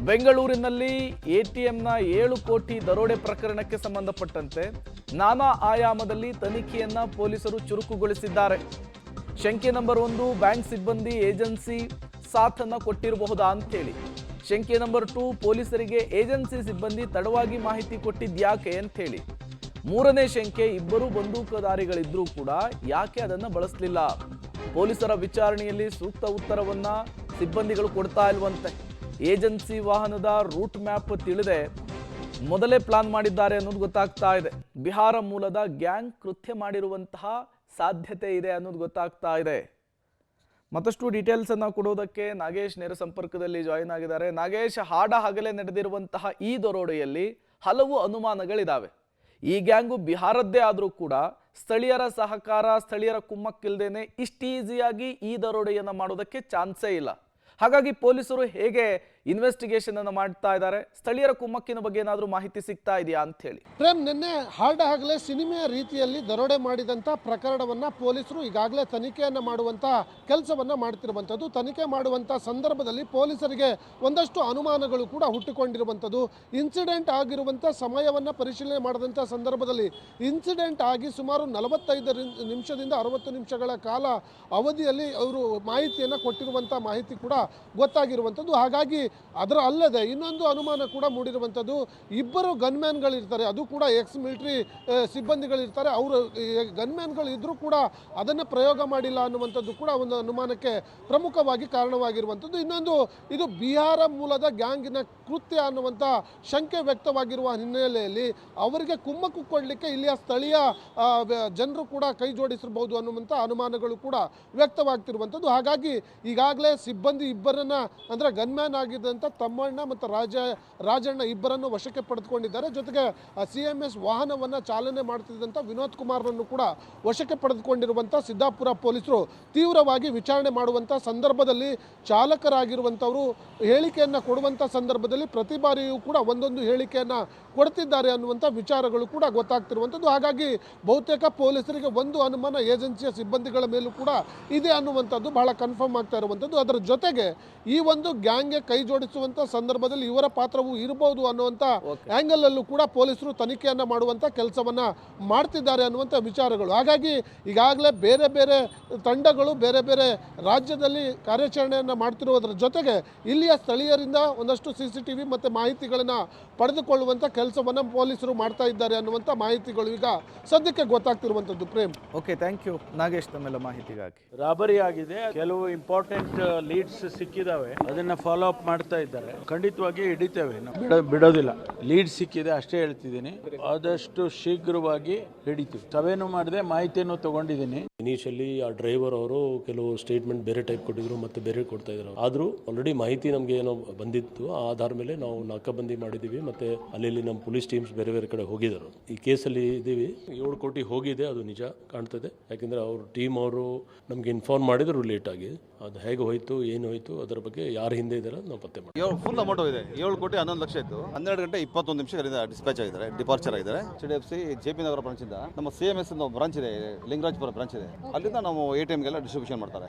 ಬೆಂಗಳೂರಿನಲ್ಲಿ ಎಟಿಎಂನ 7 ಕೋಟಿ ದರೋಡೆ ಪ್ರಕರಣಕ್ಕೆ ಸಂಬಂಧಪಟ್ಟಂತೆ ನಾನಾ ಆಯಾಮದಲ್ಲಿ ತನಿಖೆಯನ್ನ ಪೊಲೀಸರು ಚುರುಕುಗೊಳಿಸಿದ್ದಾರೆ. ಶಂಕೆ ನಂಬರ್ 1 ಬ್ಯಾಂಕ್ ಸಿಬ್ಬಂದಿ ಏಜೆನ್ಸಿ ಸಾಥನ್ನ ಕೊಟ್ಟಿರಬಹುದಾ ಅಂತೇಳಿ. ಶಂಕೆ ನಂಬರ್ 2 ಪೊಲೀಸರಿಗೆ ಏಜೆನ್ಸಿ ಸಿಬ್ಬಂದಿ ತಡವಾಗಿ ಮಾಹಿತಿ ಕೊಟ್ಟಿದ್ಯಾಕೆ ಅಂತೇಳಿ. ಮೂರನೇ ಶಂಕೆ ಇಬ್ಬರು ಬಂದೂಕುಧಾರಿಗಳಿದ್ರೂ ಕೂಡ ಯಾಕೆ ಅದನ್ನು ಬಳಸಲಿಲ್ಲ. ಪೊಲೀಸರ ವಿಚಾರಣೆಯಲ್ಲಿ ಸೂಕ್ತ ಉತ್ತರವನ್ನ ಸಿಬ್ಬಂದಿಗಳು ಕೊಡ್ತಾ ಇಲ್ವಂತೆ. ಏಜೆನ್ಸಿ ವಾಹನದ ರೂಟ್ ಮ್ಯಾಪ್ ತಿಳಿದೆ ಮೊದಲೇ ಪ್ಲಾನ್ ಮಾಡಿದ್ದಾರೆ ಅನ್ನೋದು ಗೊತ್ತಾಗ್ತಾ ಇದೆ. ಬಿಹಾರ ಮೂಲದ ಗ್ಯಾಂಗ್ ಕೃತ್ಯ ಮಾಡಿರುವಂತಹ ಸಾಧ್ಯತೆ ಇದೆ ಅನ್ನೋದು ಗೊತ್ತಾಗ್ತಾ ಇದೆ. ಮತ್ತಷ್ಟು ಡೀಟೇಲ್ಸ್ ಅನ್ನ ಕೊಡೋದಕ್ಕೆ ನಾಗೇಶ್ ನೇರ ಸಂಪರ್ಕದಲ್ಲಿ ಜಾಯಿನ್ ಆಗಿದ್ದಾರೆ. ನಾಗೇಶ್, ಹಾಡ ಹಗಲೇ ನಡೆದಿರುವಂತಹ ಈ ದರೋಡೆಯಲ್ಲಿ ಹಲವು ಅನುಮಾನಗಳಿದಾವೆ. ಈ ಗ್ಯಾಂಗು ಬಿಹಾರದ್ದೇ ಆದರೂ ಕೂಡ ಸ್ಥಳೀಯರ ಸಹಕಾರ, ಸ್ಥಳೀಯರ ಕುಮ್ಮಕ್ಕಿಲ್ದೇನೆ ಇಷ್ಟು ಈಸಿಯಾಗಿ ಈ ದರೋಡೆಯನ್ನ ಮಾಡೋದಕ್ಕೆ ಚಾನ್ಸೇ ಇಲ್ಲ. ಹಾಗಾಗಿ ಪೊಲೀಸರು ಹೇಗೆ ಇನ್ವೆಸ್ಟಿಗೇಷನ್ ಅನ್ನು ಮಾಡ್ತಾ ಇದ್ದಾರೆ, ಸ್ಥಳೀಯರ ಕುಮ್ಮಕ್ಕಿನ ಬಗ್ಗೆ ಏನಾದರೂ ಮಾಹಿತಿ ಸಿಗ್ತಾ ಇದೆಯಾ ಅಂತ ಹೇಳಿ. ಪ್ರೇಮ್, ನಿನ್ನೆ ಹಾಡ ಹಗಲೇ ಸಿನಿಮೆಯ ರೀತಿಯಲ್ಲಿ ದರೋಡೆ ಮಾಡಿದಂಥ ಪ್ರಕರಣವನ್ನು ಪೊಲೀಸರು ಈಗಾಗಲೇ ತನಿಖೆಯನ್ನು ಮಾಡುವಂಥ ಕೆಲಸವನ್ನು ಮಾಡ್ತಿರುವಂಥದ್ದು. ತನಿಖೆ ಮಾಡುವಂಥ ಸಂದರ್ಭದಲ್ಲಿ ಪೊಲೀಸರಿಗೆ ಒಂದಷ್ಟು ಅನುಮಾನಗಳು ಕೂಡ ಹುಟ್ಟಿಕೊಂಡಿರುವಂಥದ್ದು. ಇನ್ಸಿಡೆಂಟ್ ಆಗಿರುವಂಥ ಸಮಯವನ್ನು ಪರಿಶೀಲನೆ ಮಾಡಿದಂಥ ಸಂದರ್ಭದಲ್ಲಿ ಇನ್ಸಿಡೆಂಟ್ ಆಗಿ ಸುಮಾರು 45 ನಿಮಿಷದಿಂದ 60 ನಿಮಿಷಗಳ ಕಾಲ ಅವಧಿಯಲ್ಲಿ ಅವರು ಮಾಹಿತಿಯನ್ನು ಕೊಟ್ಟಿರುವಂಥ ಮಾಹಿತಿ ಕೂಡ ಗೊತ್ತಾಗಿರುವಂಥದ್ದು. ಹಾಗಾಗಿ ಅದರ ಅಲ್ಲದೆ ಇನ್ನೊಂದು ಅನುಮಾನ ಕೂಡ ಮೂಡಿರುವಂಥದ್ದು, ಇಬ್ಬರು ಗನ್ಮ್ಯಾನ್ಗಳಿರ್ತಾರೆ, ಅದು ಕೂಡ ಎಕ್ಸ್ ಮಿಲಿಟರಿ ಸಿಬ್ಬಂದಿಗಳಿರ್ತಾರೆ. ಅವರು ಗನ್ಮ್ಯಾನ್ಗಳು ಇದ್ರೂ ಕೂಡ ಅದನ್ನು ಪ್ರಯೋಗ ಮಾಡಿಲ್ಲ ಅನ್ನುವಂಥದ್ದು ಕೂಡ ಒಂದು ಅನುಮಾನಕ್ಕೆ ಪ್ರಮುಖವಾಗಿ ಕಾರಣವಾಗಿರುವಂಥದ್ದು. ಇನ್ನೊಂದು, ಇದು ಬಿಹಾರ ಮೂಲದ ಗ್ಯಾಂಗಿನ ಕೃತ್ಯ ಅನ್ನುವಂಥ ಶಂಕೆ ವ್ಯಕ್ತವಾಗಿರುವ ಹಿನ್ನೆಲೆಯಲ್ಲಿ ಅವರಿಗೆ ಕುಮ್ಮಕ್ಕು ಕೊಡಲಿಕ್ಕೆ ಇಲ್ಲಿಯ ಸ್ಥಳೀಯ ಜನರು ಕೂಡ ಕೈ ಜೋಡಿಸಿರಬಹುದು ಅನ್ನುವಂಥ ಅನುಮಾನಗಳು ಕೂಡ ವ್ಯಕ್ತವಾಗ್ತಿರುವಂಥದ್ದು. ಹಾಗಾಗಿ ಈಗಾಗಲೇ ಸಿಬ್ಬಂದಿ ಇಬ್ಬರನ್ನ, ಅಂದರೆ ಗನ್ಮ್ಯಾನ್ ಆಗಿದ್ದಂಥ ತಮ್ಮಣ್ಣ ಮತ್ತು ರಾಜಣ್ಣ ಇಬ್ಬರನ್ನು ವಶಕ್ಕೆ ಪಡೆದುಕೊಂಡಿದ್ದಾರೆ. ಜೊತೆಗೆ CMS ವಾಹನವನ್ನು ಚಾಲನೆ ಮಾಡ್ತಿದ್ದಂಥ ವಿನೋದ್ ಕುಮಾರ್ನನ್ನು ಕೂಡ ವಶಕ್ಕೆ ಪಡೆದುಕೊಂಡಿರುವಂಥ ಸಿದ್ದಾಪುರ ಪೊಲೀಸರು ತೀವ್ರವಾಗಿ ವಿಚಾರಣೆ ಮಾಡುವಂಥ ಸಂದರ್ಭದಲ್ಲಿ ಚಾಲಕರಾಗಿರುವಂಥವರು ಹೇಳಿಕೆಯನ್ನು ಕೊಡುವಂಥ ಸಂದರ್ಭದಲ್ಲಿ ಪ್ರತಿ ಬಾರಿಯೂ ಕೂಡ ಒಂದೊಂದು ಹೇಳಿಕೆಯನ್ನು ಕೊಡ್ತಿದ್ದಾರೆ ಅನ್ನುವಂಥ ವಿಚಾರಗಳು ಕೂಡ ಗೊತ್ತಾಗ್ತಿರುವಂಥದ್ದು. ಹಾಗಾಗಿ ಬಹುತೇಕ ಪೊಲೀಸರಿಗೆ ಒಂದು ಅನುಮಾನ ಏಜೆನ್ಸಿಯ ಸಿಬ್ಬಂದಿಗಳ ಮೇಲೂ ಕೂಡ ಇದೆ ಅನ್ನುವಂಥದ್ದು ಬಹಳ ಕನ್ಫರ್ಮ್ ಆಗ್ತಾ ಇರುವಂಥದ್ದು. ಅದರ ಜೊತೆಗೆ ಈ ಒಂದು ಗ್ಯಾಂಗ್ಗೆ ಕೈ ಜೋಡಿಸುವಂಥ ಸಂದರ್ಭದಲ್ಲಿ ಇವರ ಪಾತ್ರವೂ ಇರಬಹುದು ಅನ್ನುವಂಥ ಆ್ಯಂಗಲ್ ಅಲ್ಲೂ ಕೂಡ ಪೊಲೀಸರು ತನಿಖೆಯನ್ನು ಮಾಡುವಂಥ ಕೆಲಸವನ್ನ ಮಾಡ್ತಿದ್ದಾರೆ ಅನ್ನುವಂಥ ವಿಚಾರಗಳು. ಹಾಗಾಗಿ ಈಗಾಗಲೇ ಬೇರೆ ಬೇರೆ ತಂಡಗಳು ಬೇರೆ ಬೇರೆ ರಾಜ್ಯದಲ್ಲಿ ಕಾರ್ಯಾಚರಣೆಯನ್ನು ಮಾಡ್ತಿರುವುದರ ಜೊತೆಗೆ ಇಲ್ಲಿಯ ಸ್ಥಳೀಯರಿಂದ ಒಂದಷ್ಟು CCTV ಮತ್ತು ಮಾಹಿತಿಗಳನ್ನು ಪಡೆದುಕೊಳ್ಳುವಂಥ ಕೆಲಸವನ್ನು ಪೊಲೀಸರು ಮಾಡ್ತಾ ಇದ್ದಾರೆ ಅನ್ನುವಂಥ ಮಾಹಿತಿಗಳು ಈಗ ಸದ್ಯಕ್ಕೆ ಗೊತ್ತಾಗ್ತಿರುವಂಥದ್ದು. Prem, okay, thank you Nagesh ತಮ್ಮೆಲ್ಲ ಮಾಹಿತಿಗಾಗಿ. ರಾಬರಿ ಆಗಿದೆ, ಕೆಲವು ಇಂಪಾರ್ಟೆಂಟ್ ಲೀಡ್ಸ್ ಸಿಕ್ಕಿದಾವೆ, ಅದನ್ನ ಫಾಲೋ ಅಪ್ ಮಾಡ್ತಾ ಇದ್ದಾರೆ. ಖಂಡಿತವಾಗಿ ಹಿಡಿತೇವೆ, ಬಿಡೋದಿಲ್ಲ. ಲೀಡ್ ಸಿಕ್ಕಿದೆ ಅಷ್ಟೇ ಹೇಳ್ತಿದ್ದೀನಿ, ಆದಷ್ಟು ಶೀಘ್ರವಾಗಿ ಹಿಡಿತೀವಿ. ಸಭೆನೂ ಮಾಡಿದೆ, ಮಾಹಿತಿಯನ್ನು ತಗೊಂಡಿದ್ದೀನಿ. ಇನಿಷಿಯಲಿ ಆ ಡ್ರೈವರ್ ಅವರು ಕೆಲವು ಸ್ಟೇಟ್ಮೆಂಟ್ ಬೇರೆ ಟೈಪ್ ಕೊಟ್ಟಿದ್ರು, ಮತ್ತೆ ಬೇರೆ ಕೊಡ್ತಾ ಇದ್ರು. ಆದರೂ ಆಲ್ರೆಡಿ ಮಾಹಿತಿ ನಮಗೆ ಏನೋ ಬಂದಿತ್ತು, ಆ ಆಧಾರ ಮೇಲೆ ನಾವು ನಾಕಾಬಂದಿ ಮಾಡಿದ್ದೀವಿ. ಮತ್ತೆ ಅಲ್ಲಿ ನಮ್ಮ ಪೊಲೀಸ್ ಟೀಮ್ಸ್ ಬೇರೆ ಬೇರೆ ಕಡೆ ಹೋಗಿದ್ದಾರೆ. ಈ ಕೇಸಲ್ಲಿ ಇದ್ದೀವಿ. 7 ಕೋಟಿ ಹೋಗಿದೆ, ಅದು ನಿಜ ಕಾಣ್ತದೆ. ಯಾಕೆಂದ್ರೆ ಅವ್ರ ಟೀಮ್ ಅವರು ನಮ್ಗೆ ಇನ್ಫಾರ್ಮ್ ಮಾಡಿದ್ರು ಲೇಟ್ ಆಗಿ. ಅದು ಹೇಗೆ ಹೋಯ್ತು, ಏನು ಹೋಯ್ತು, ಅದರ ಬಗ್ಗೆ ಯಾರು ಹಿಂದೆ ಇದ್ದಾರೆ ನಾವು ಪತ್ತೆ ಮಾಡಿ. ಫುಲ್ ಅಮೌಂಟ್ ಇದೆ, 7 ಕೋಟಿ 11 ಲಕ್ಷ ಇತ್ತು. 12 ಗಂಟೆ 21 ನಿಮಿಷಗಳಿಂದ ಡಿಸ್ಪ್ಯಾಚ್ ಆಗಿದ್ದಾರೆ, ಡಿಪಾರ್ಚರ್ ಆಗಿದ್ದಾರೆ. HDFC JP ನಗರ ಬ್ರಾಂಚ್ ಇಂದ ನಮ್ಮ CMS ಬ್ರಾಂಚ್ ಇದೆ, ಲಿಂಗರಾಜಪುರ ಬ್ರಾಂಚ್ ಇದೆ, ಅಲ್ಲಿಂದ ನಾವು ATM ಗೆಲ್ಲ ಡಿಸ್ಟ್ರಿಬ್ಯೂಷನ್ ಮಾಡ್ತಾರೆ.